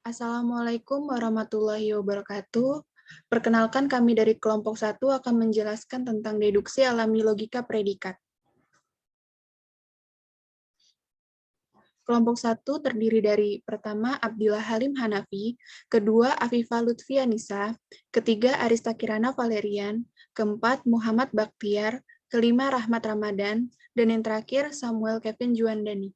Assalamualaikum warahmatullahi wabarakatuh. Perkenalkan kami dari kelompok 1 akan menjelaskan tentang deduksi alami logika predikat. Kelompok 1 terdiri dari pertama Abdillah Halim Hanafi, kedua Afifah Lutfia Nisa, ketiga Arista Kirana Valerian, keempat Muhammad Baktiar, kelima Rahmat Ramadan, dan yang terakhir Samuel Kevin Juandani.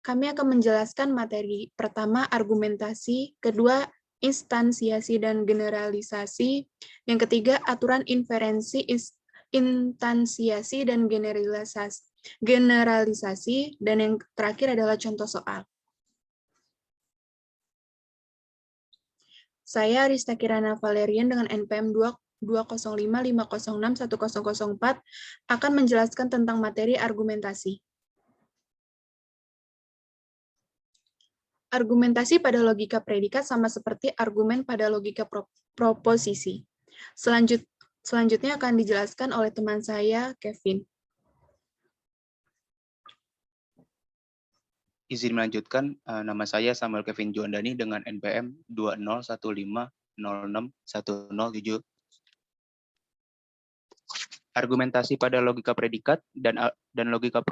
Kami akan menjelaskan materi pertama argumentasi, kedua instansiasi dan generalisasi, yang ketiga aturan inferensi, instansiasi dan generalisasi, dan yang terakhir adalah contoh soal. Saya Arista Kirana Valerian dengan NPM 20550610004 akan menjelaskan tentang materi argumentasi. Argumentasi pada logika predikat sama seperti argumen pada logika proposisi. Selanjutnya akan dijelaskan oleh teman saya, Kevin. Izin melanjutkan, nama saya Samuel Kevin Juandani dengan NPM 201506107. Argumentasi pada logika predikat dan logika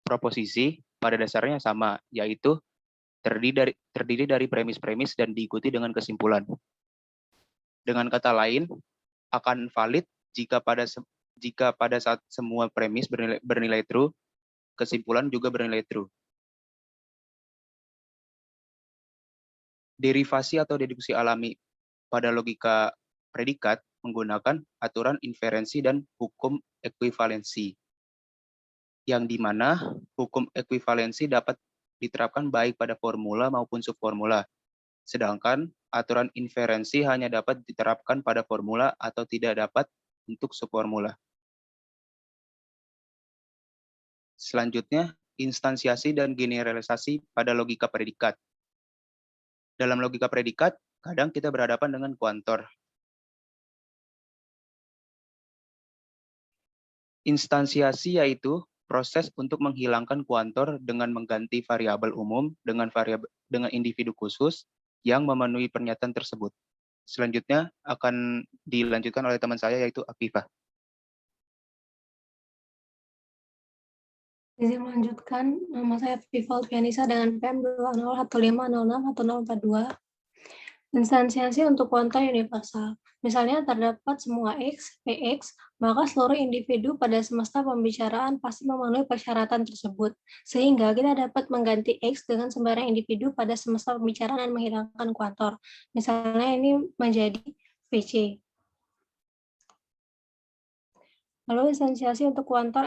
proposisi pada dasarnya sama, yaitu terdiri dari premis-premis dan diikuti dengan kesimpulan. Dengan kata lain, akan valid jika pada saat semua premis bernilai true, kesimpulan juga bernilai true. Derivasi atau deduksi alami pada logika predikat menggunakan aturan inferensi dan hukum ekuivalensi, yang dimana hukum ekuivalensi dapat diterapkan baik pada formula maupun subformula, sedangkan aturan inferensi hanya dapat diterapkan pada formula atau tidak dapat untuk subformula. Selanjutnya, instansiasi dan generalisasi pada logika predikat. Dalam logika predikat, kadang kita berhadapan dengan kuantor. Instansiasi yaitu proses untuk menghilangkan kuantor dengan mengganti variabel umum dengan individu khusus yang memenuhi pernyataan tersebut. Selanjutnya akan dilanjutkan oleh teman saya yaitu Afifah. Izin melanjutkan, nama saya Afifah Lutfia Nisa dengan PM 20150610042. Instansiasi untuk kuanta universal. Misalnya terdapat semua X, Px, maka seluruh individu pada semesta pembicaraan pasti memenuhi persyaratan tersebut. Sehingga kita dapat mengganti X dengan sembarang individu pada semesta pembicaraan dan menghilangkan kuantor. Misalnya ini menjadi VC. Lalu instansiasi untuk kuantor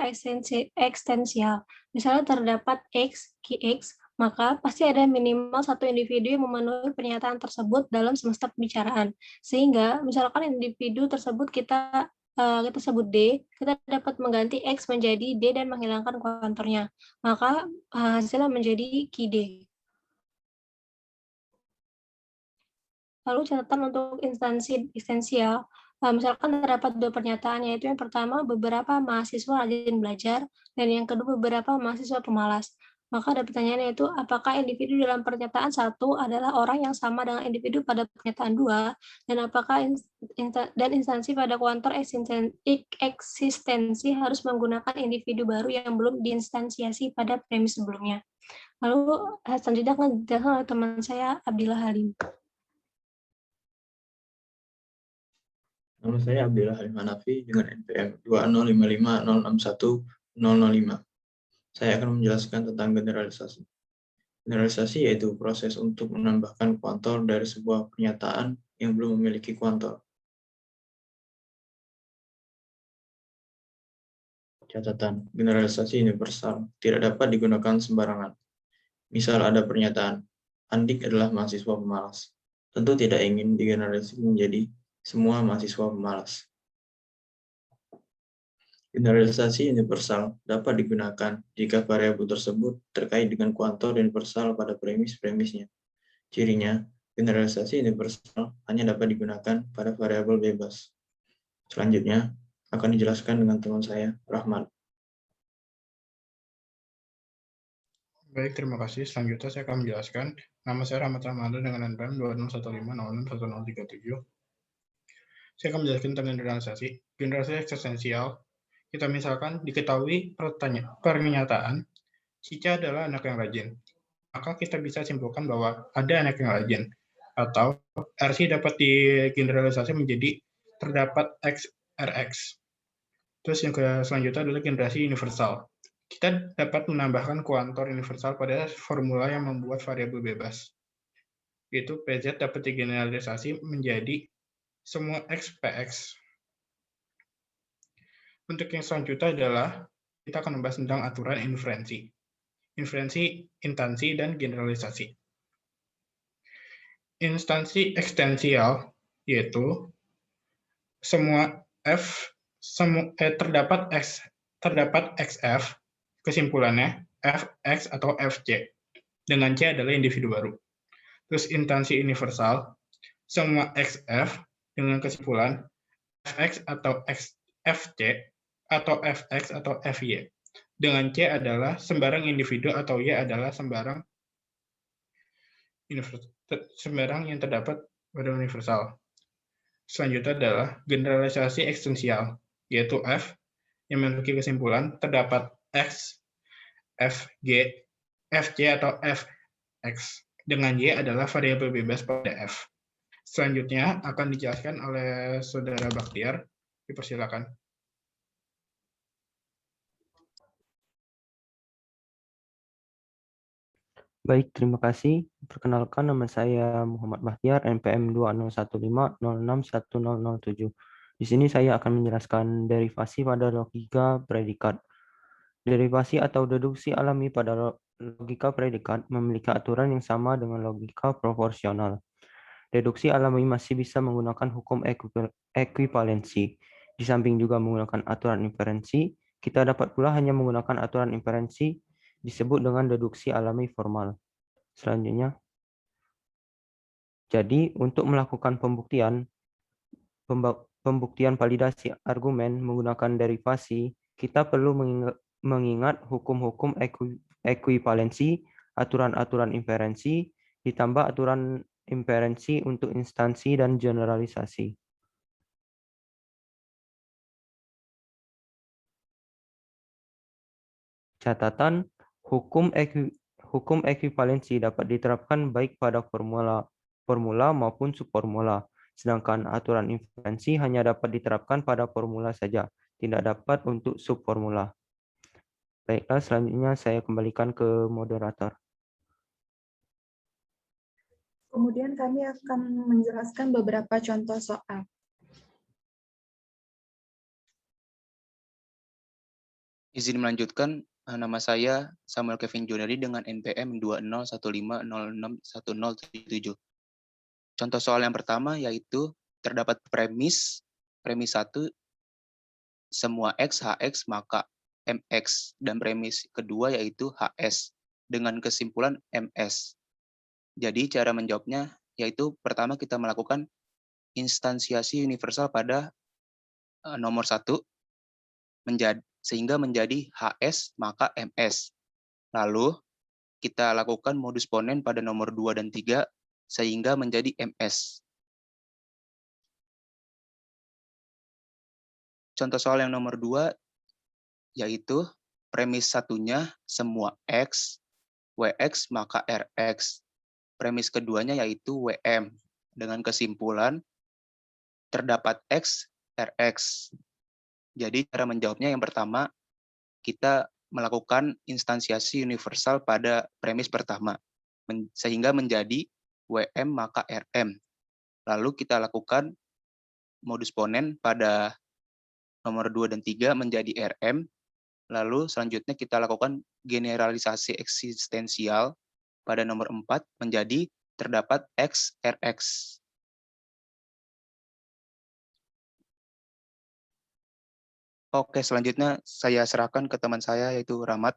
ekstensial. Misalnya terdapat X, Qx, maka pasti ada minimal satu individu yang memenuhi pernyataan tersebut dalam semesta pembicaraan. Sehingga misalkan individu tersebut kita sebut D, kita dapat mengganti X menjadi D dan menghilangkan kuantornya. Maka hasilnya menjadi QD. Lalu catatan untuk instansi ekstensial. Misalkan terdapat dua pernyataan, yaitu yang pertama beberapa mahasiswa rajin belajar, dan yang kedua beberapa mahasiswa pemalas. Maka ada pertanyaan yaitu apakah individu dalam pernyataan 1 adalah orang yang sama dengan individu pada pernyataan 2, dan apakah instansi pada kuantor eksistensi harus menggunakan individu baru yang belum diinstansiasi pada premis sebelumnya. Lalu selanjutnya akan dijelaskan oleh teman saya Abdillah Halim. Nama saya Abdillah Halim Hanafi dengan NPM 20550610005. Saya akan menjelaskan tentang generalisasi. Generalisasi yaitu proses untuk menambahkan kuantor dari sebuah pernyataan yang belum memiliki kuantor. Catatan, generalisasi universal tidak dapat digunakan sembarangan. Misal ada pernyataan, Andik adalah mahasiswa pemalas. Tentu tidak ingin digeneralisasi menjadi semua mahasiswa pemalas. Generalisasi universal dapat digunakan jika variabel tersebut terkait dengan kuantor universal pada premis-premisnya. Cirinya, generalisasi universal hanya dapat digunakan pada variabel bebas. Selanjutnya, akan dijelaskan dengan teman saya, Rahmat. Baik, terima kasih. Selanjutnya saya akan menjelaskan. Nama saya Rahmat Rahmada dengan NPM 2015061037. Saya akan menjelaskan tentang generalisasi. Generalisasi eksistensial. Kita misalkan diketahui pernyataan, Cica adalah anak yang rajin. Maka kita bisa simpulkan bahwa ada anak yang rajin. Atau RC dapat digeneralisasi menjadi terdapat X, RX. Terus yang selanjutnya adalah generasi universal. Kita dapat menambahkan kuantor universal pada formula yang membuat variabel bebas. Yaitu PZ dapat digeneralisasi menjadi semua X PX. Untuk yang selanjutnya adalah kita akan membahas tentang aturan inferensi. Inferensi, instansi, dan generalisasi. Instansi ekstensial yaitu semua F terdapat XF, kesimpulannya Fx atau Fc, dengan C adalah individu baru. Terus instansi universal, semua XF dengan kesimpulan Fx atau Fc atau Fx atau Fy, dengan C adalah sembarang individu atau Y adalah sembarang yang terdapat pada universal. Selanjutnya adalah generalisasi ekstensial, yaitu F yang memiliki kesimpulan terdapat X, Fg, Fc atau Fx, dengan Y adalah variabel bebas pada F. Selanjutnya akan dijelaskan oleh Saudara Baktiar. Dipersilakan. Baik, terima kasih. Perkenalkan, nama saya Muhammad Bahtiar, NPM 2015061007. Di sini saya akan menjelaskan derivasi pada logika predikat. Derivasi atau deduksi alami pada logika predikat memiliki aturan yang sama dengan logika proporsional. Deduksi alami masih bisa menggunakan hukum ekuivalensi. Di samping juga menggunakan aturan inferensi, kita dapat pula hanya menggunakan aturan inferensi disebut dengan deduksi alami formal. Selanjutnya, jadi untuk melakukan pembuktian validasi argumen menggunakan derivasi, kita perlu mengingat hukum-hukum ekuivalensi, aturan-aturan inferensi, ditambah aturan inferensi untuk instansi dan generalisasi. Catatan, hukum ekuivalensi dapat diterapkan baik pada formula maupun subformula, sedangkan aturan inferensi hanya dapat diterapkan pada formula saja, tidak dapat untuk subformula. Baiklah, selanjutnya saya kembalikan ke moderator. Kemudian kami akan menjelaskan beberapa contoh soal. Izin melanjutkan, nama saya Samuel Kevin Junari dengan NPM 2015061077. Contoh soal yang pertama yaitu terdapat premis 1, semua X, HX, maka MX, dan premis kedua yaitu HS, dengan kesimpulan MS. Jadi cara menjawabnya yaitu pertama kita melakukan instansiasi universal pada nomor 1, sehingga menjadi HS maka MS. Lalu kita lakukan modus ponen pada nomor 2 dan 3 sehingga menjadi MS. Contoh soal yang nomor 2 yaitu premis satunya semua X, WX maka RX. Premis keduanya yaitu WM dengan kesimpulan terdapat X, RX. Jadi cara menjawabnya yang pertama, kita melakukan instansiasi universal pada premis pertama, sehingga menjadi WM maka RM. Lalu kita lakukan modus ponen pada nomor 2 dan 3 menjadi RM. Lalu selanjutnya kita lakukan generalisasi eksistensial pada nomor 4 menjadi terdapat X, RX. Oke, selanjutnya saya serahkan ke teman saya yaitu Rahmat.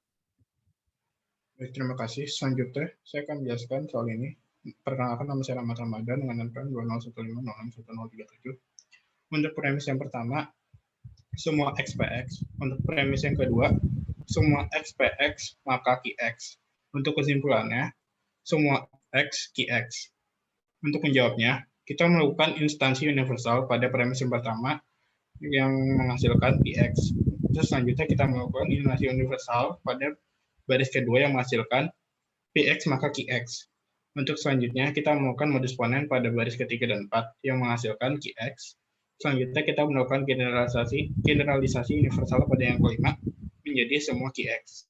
Baik, terima kasih. Selanjutnya saya akan menjelaskan soal ini. Perkenalkan, nama saya Rahmat Ramadan dengan NPM 2015061037. Untuk premis yang pertama, semua XPX. Untuk premis yang kedua, semua XPX maka QX. Untuk kesimpulannya, semua X, QX. Untuk menjawabnya, kita melakukan instansi universal pada premis yang pertama yang menghasilkan PX. Terus selanjutnya kita melakukan instansi universal pada baris kedua yang menghasilkan PX maka QX. Untuk selanjutnya kita melakukan modus ponen pada baris ketiga dan 4 yang menghasilkan QX. Selanjutnya kita melakukan generalisasi universal pada yang kelima menjadi semua QX.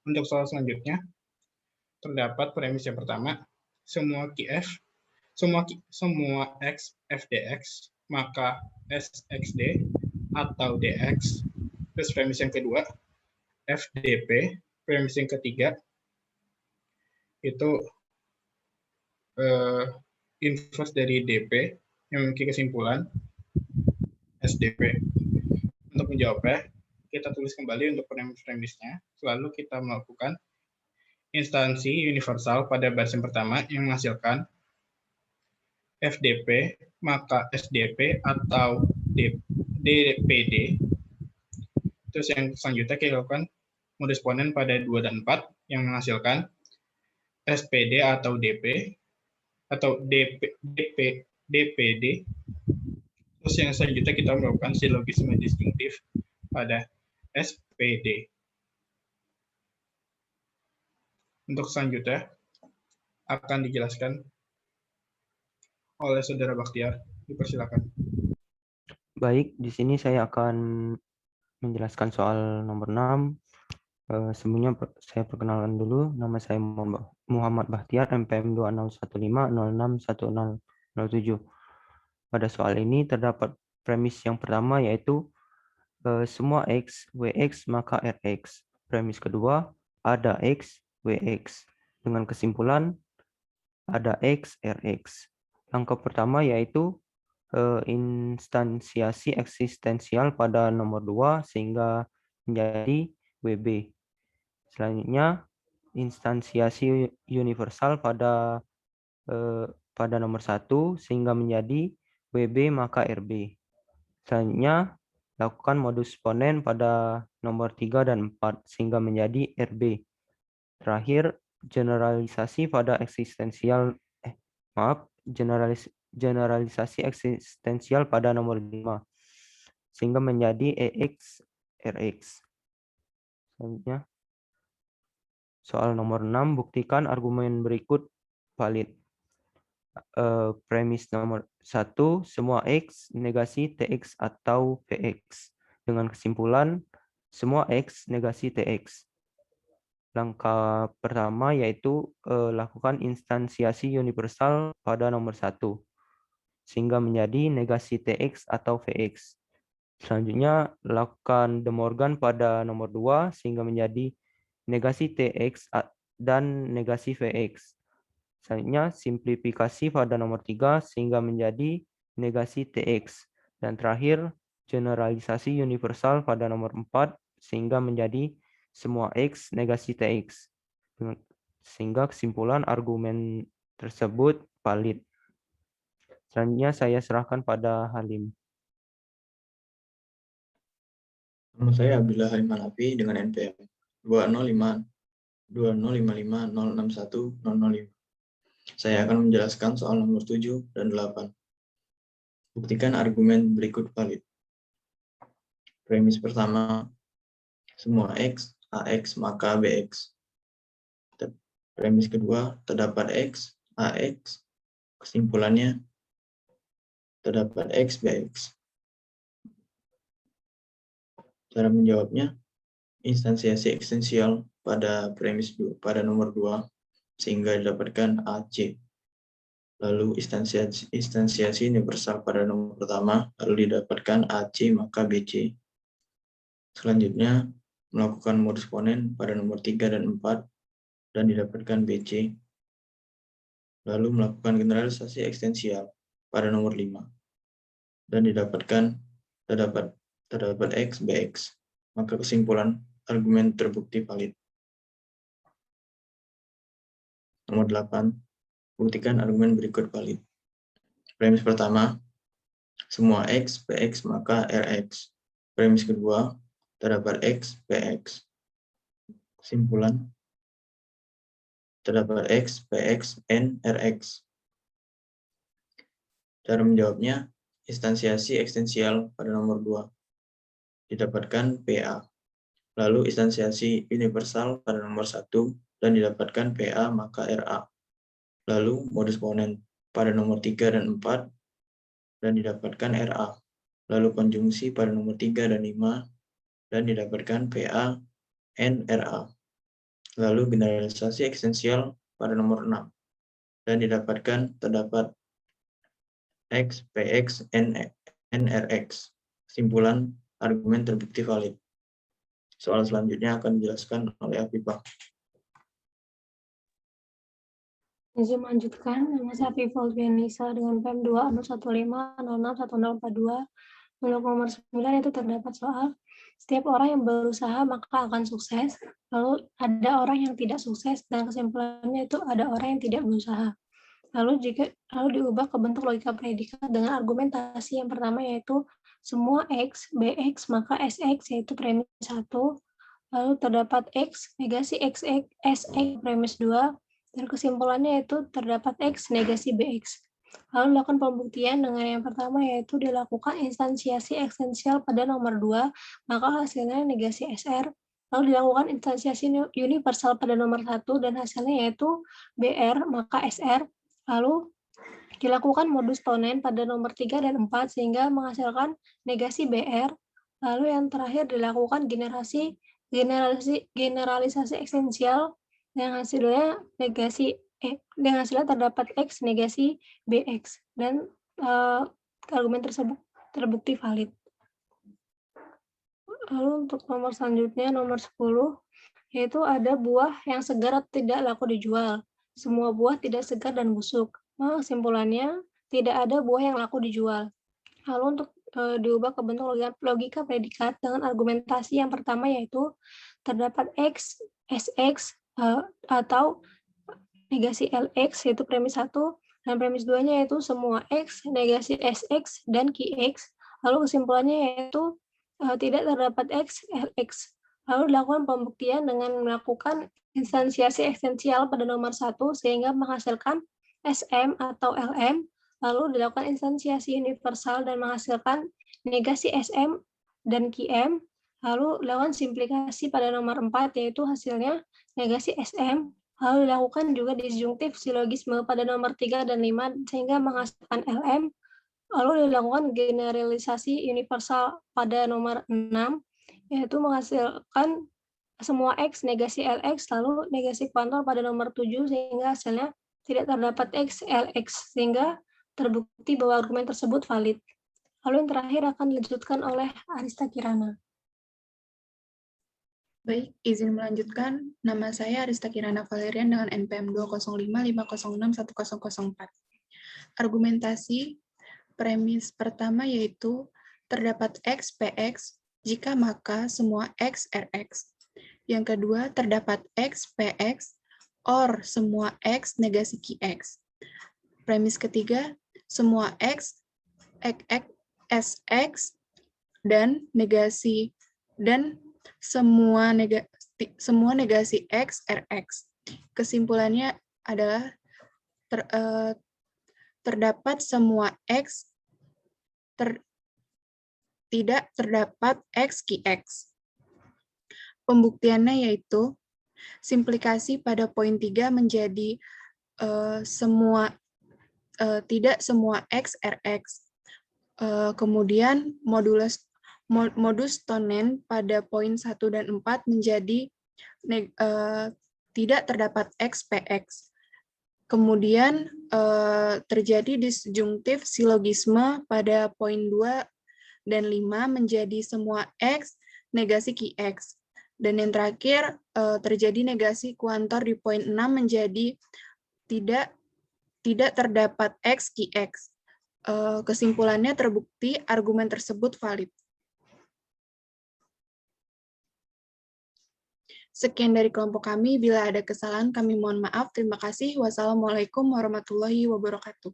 Untuk soal selanjutnya, terdapat premis yang pertama, semua X FDX, maka SXD atau DX. Terus premis yang kedua, FDP. Premis yang ketiga, itu inverse dari DP yang memiliki kesimpulan SDP. Untuk menjawabnya, kita tulis kembali untuk premis-premisnya, lalu kita melakukan instansi universal pada baris yang pertama yang menghasilkan FDP, maka SDP atau DPD. Terus yang selanjutnya kita lakukan modus ponen pada 2 dan 4 yang menghasilkan SPD atau DP atau DPD. Terus yang selanjutnya kita melakukan silogisme disjunktif pada SPD. Untuk selanjutnya akan dijelaskan oleh Saudara Bakhtiar. Dipersilakan. Baik, di sini saya akan menjelaskan soal nomor 6. Sebelumnya saya perkenalkan dulu, nama saya Muhammad Bakhtiar, MPM 2015061007. Pada soal ini terdapat premis yang pertama yaitu semua X, WX, maka RX. Premis kedua, ada X, WX. Dengan kesimpulan, ada X, RX. Langkah pertama yaitu instansiasi eksistensial pada nomor 2 sehingga menjadi WB. Selanjutnya, instansiasi universal pada nomor 1 sehingga menjadi WB maka RB. Selanjutnya, lakukan modus ponen pada nomor 3 dan 4 sehingga menjadi RB. Terakhir, generalisasi pada generalisasi eksistensial pada nomor 5 sehingga menjadi EX RX. Selanjutnya, soal nomor 6, buktikan argumen berikut valid. Premis nomor 1, semua X negasi TX atau VX. Dengan kesimpulan, semua X negasi TX. Langkah pertama yaitu lakukan instansiasi universal pada nomor 1 sehingga menjadi negasi TX atau VX. Selanjutnya, lakukan De Morgan pada nomor 2 sehingga menjadi negasi TX dan negasi VX. Selanjutnya, simplifikasi pada nomor 3 sehingga menjadi negasi TX. Dan terakhir, generalisasi universal pada nomor 4 sehingga menjadi semua X negasi TX. Sehingga kesimpulan argumen tersebut valid. Selanjutnya saya serahkan pada Halim. Nama saya Abdillah Halim Hanafi dengan NPM 20550610005. Saya akan menjelaskan soal nomor 7 dan 8. Buktikan argumen berikut valid. Premis pertama, semua X, AX, maka BX. Premis kedua, terdapat X, AX. Kesimpulannya, terdapat X, BX. Cara menjawabnya, instansiasi eksistensial pada premis pada nomor 2 sehingga didapatkan AC. Lalu instansiasi universal pada nomor pertama lalu didapatkan AC maka BC. Selanjutnya melakukan modus ponen pada nomor 3 dan 4 dan didapatkan BC. Lalu melakukan generalisasi eksistensial pada nomor 5 dan didapatkan terdapat X, BX. Maka kesimpulan argumen terbukti valid. Nomor 8, buktikan argumen berikut valid. Premis pertama, semua X, PX, maka RX. Premis kedua, terdapat X, PX. Kesimpulan, terdapat X, PX, N, Rx. Cara menjawabnya, instansiasi ekstensial pada nomor 2. Didapatkan PA. Lalu instansiasi universal pada nomor 1 dan didapatkan PA maka RA. Lalu modus ponen pada nomor 3 dan 4 dan didapatkan RA. Lalu konjungsi pada nomor 3 dan 5 dan didapatkan PA NRA. Lalu generalisasi ekstensial pada nomor 6 dan didapatkan terdapat X, PX, NRX. Kesimpulan argumen terbukti valid. Soal selanjutnya akan dijelaskan oleh Afifah. Izin melanjutkan, nama saya Afifah Lutfianisa dengan PEM 2 anu 15061042. Untuk nomor 9 itu terdapat soal, setiap orang yang berusaha maka akan sukses, lalu ada orang yang tidak sukses, dan kesimpulannya itu ada orang yang tidak berusaha. Lalu diubah ke bentuk logika predikat dengan argumentasi yang pertama yaitu semua X, BX, maka SX yaitu premis 1, lalu terdapat X, negasi XX, SX premis 2, dan kesimpulannya yaitu terdapat X, negasi BX. Lalu dilakukan pembuktian dengan yang pertama yaitu dilakukan instansiasi ekstensial pada nomor 2, maka hasilnya negasi SR. Lalu dilakukan instansiasi universal pada nomor 1 dan hasilnya yaitu BR, maka SR. Lalu dilakukan modus tonen pada nomor 3 dan 4 sehingga menghasilkan negasi BR. Lalu yang terakhir dilakukan generalisasi ekstensial yang hasilnya negasi dengan hasilnya terdapat X negasi BX dan argumen tersebut terbukti valid. Lalu untuk nomor selanjutnya, nomor 10, yaitu ada buah yang segar tidak laku dijual. Semua buah tidak segar dan busuk. Maka kesimpulannya, tidak ada buah yang laku dijual. Lalu untuk diubah ke bentuk logika predikat dengan argumentasi yang pertama yaitu terdapat X, SX, atau negasi LX yaitu premis 1, dan premis 2-nya yaitu semua X, negasi SX, dan QX. Lalu kesimpulannya yaitu tidak terdapat X, LX. Lalu dilakukan pembuktian dengan melakukan instansiasi ekstensial pada nomor 1 sehingga menghasilkan SM atau LM, lalu dilakukan instansiasi universal dan menghasilkan negasi SM dan QM, lalu dilakukan simplikasi pada nomor 4 yaitu hasilnya negasi SM, lalu dilakukan juga disjungtif silogisme pada nomor 3 dan 5 sehingga menghasilkan LM, lalu dilakukan generalisasi universal pada nomor 6 yaitu menghasilkan semua X negasi LX, lalu negasi kuantor pada nomor 7 sehingga hasilnya tidak terdapat X, LX, sehingga terbukti bahwa argumen tersebut valid. Lalu yang terakhir akan dilanjutkan oleh Arista Kirana. Baik, izin melanjutkan. Nama saya Arista Kirana Valerian dengan NPM 20550610004. Argumentasi premis pertama yaitu terdapat X, PX, jika maka semua X, RX. Yang kedua, terdapat X, PX, or semua X negasi QX. Premis ketiga, semua X, SX, dan negasi dan semua negasi X, RX. Kesimpulannya adalah terdapat semua X, tidak terdapat X, QX. Pembuktiannya yaitu simplikasi pada poin 3 menjadi tidak semua X, RX. Kemudian modus tonen pada poin 1 dan 4 menjadi tidak terdapat X, PX. Kemudian terjadi disjungtif silogisme pada poin 2 dan 5 menjadi semua X negasi QX. Dan yang terakhir terjadi negasi kuantor di poin 6 menjadi tidak terdapat X, QX. Kesimpulannya terbukti argumen tersebut valid. Sekian dari kelompok kami. Bila ada kesalahan, kami mohon maaf. Terima kasih. Wassalamualaikum warahmatullahi wabarakatuh.